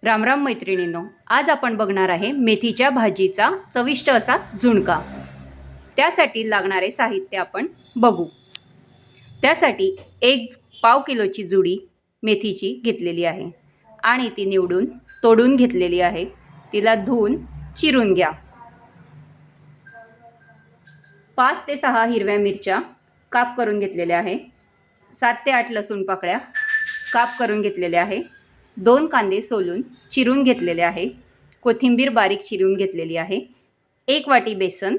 राम राम मैत्रिणींनो, आज आपण बघणार आहे मेथीच्या भाजीचा चविष्ट असा झुणका। त्यासाठी लागणारे साहित्य आपण बघू। त्यासाठी एक पाव किलोची जुडी मेथीची घेतलेली आहे आणि ती निवडून तोडून घेतलेली आहे। तिला धुवून चिरून घ्या। 5 ते 6 हिरव्या मिरच्या काप करून घेतलेल्या आहे। 7 ते 8 लसूण पाकळ्या काप करून घेतलेल्या आहे। 2 कांदे सोलून चिरून घेतलेले आहे। कोथिंबीर बारीक चिरून घेतलेली आहे। 1 वाटी बेसन,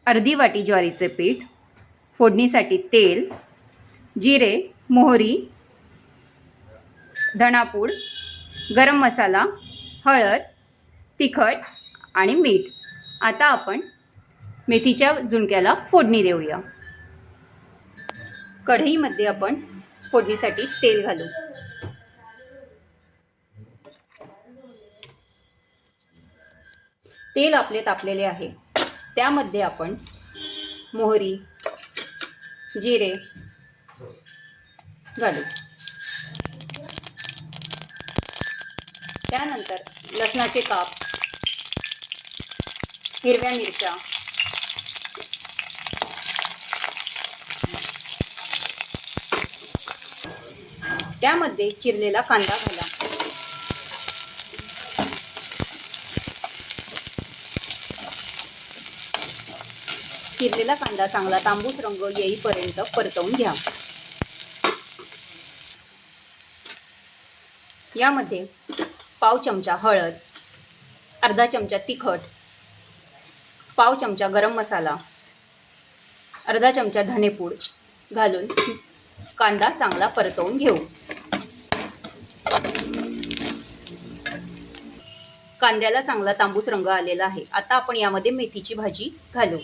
अर्धी वाटी ज्वारीचे पीठ, फोडणीसाठी तेल, जिरे, मोहरी, धणापूड, गरम मसाला, हळद, तिखट आणि मीठ। आता आपण मेथीच्या झुणक्याला फोडणी देऊया। कढईमध्ये आपण फोडणीसाठी तेल घालू। तेल आपले तापलेले आहे। त्यामध्ये आपण मोहरी, जिरे घालू। त्यानंतर लसणाचे काप, हिरव्या मिरच्या, त्यामध्ये चिरलेला कांदा घाला। चिरलेला कांदा चांगला तांबूस रंग येईपर्यंत परतवून घ्या। यामध्ये पाव चमचा हळद, अर्धा चमचा तिखट, पाव चमचा गरम मसाला, अर्धा चमचा धनेपूड घालून कांदा चांगला परतवून घेऊ। कांद्याला चांगला तांबूस रंग आलेला आहे। आता आपण यामध्ये मेथीची भाजी घालू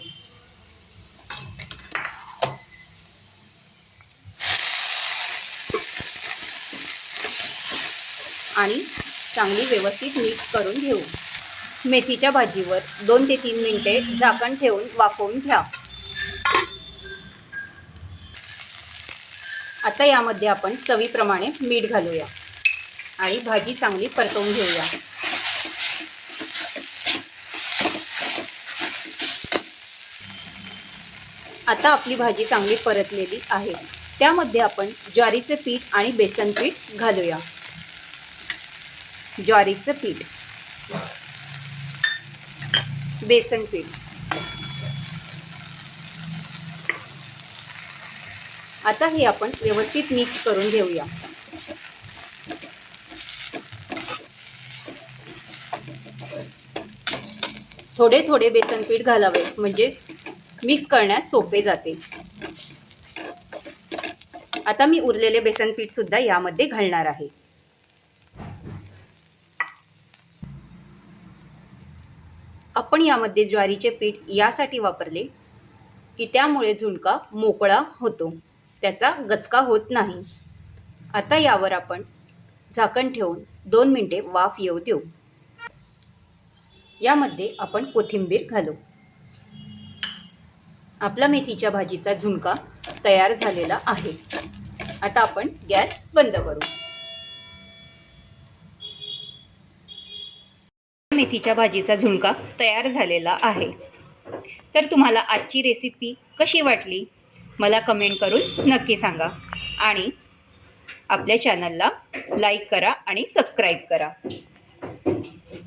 आणि चांगली व्यवस्थित मिक्स करून घेऊ। मेथीच्या भाजीवर 2 ते 3 मिनिटे झाकण ठेवून वाफवून घ्या। आता यामध्ये आपण चवीप्रमाणे मीठ घालूया आणि भाजी चांगली परतवून घेऊया। आता आपली भाजी चांगली परतलेली आहे। त्यामध्ये आपण ज्वारीचे पीठ आणि बेसन पीठ घालूया। ज्वारीचे पीठ, बेसन पीठ, आता हे आपण व्यवस्थित मिक्स करून घेऊया। थोडे थोडे बेसन पीठ घालावे म्हणजे मिक्स करण्यास सोपे जाते। आता मी उरलेले बेसन पीठ सुद्धा यामध्ये घालणार आहे। आपण यामध्ये ज्वारीचे पीठ यासाठी वापरले की त्यामुळे झुणका मोकळा होतो, त्याचा गचका होत नाही। आता यावर आपण झाकण ठेवून 2 मिनिटे वाफ येऊ देऊ। यामध्ये आपण कोथिंबीर घालू। आपला मेथीच्या भाजीचा झुणका तयार झालेला आहे। आता आपण गॅस बंद करू। मेथीच्या भाजीचा झुणका तयार झालेला आहे। तर तुम्हाला आजची रेसिपी कशी वाटली मला कमेंट करून नक्की सांगा आणि आपल्या चॅनलला लाईक करा आणि सबस्क्राईब करा।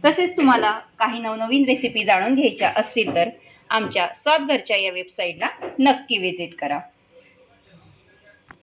तसेच तुम्हाला काही नवनवीन रेसिपी जाणून घ्यायच्या असतील तर आमच्या स्वाद घरच्या या वेबसाईटला नक्की व्हिजिट करा।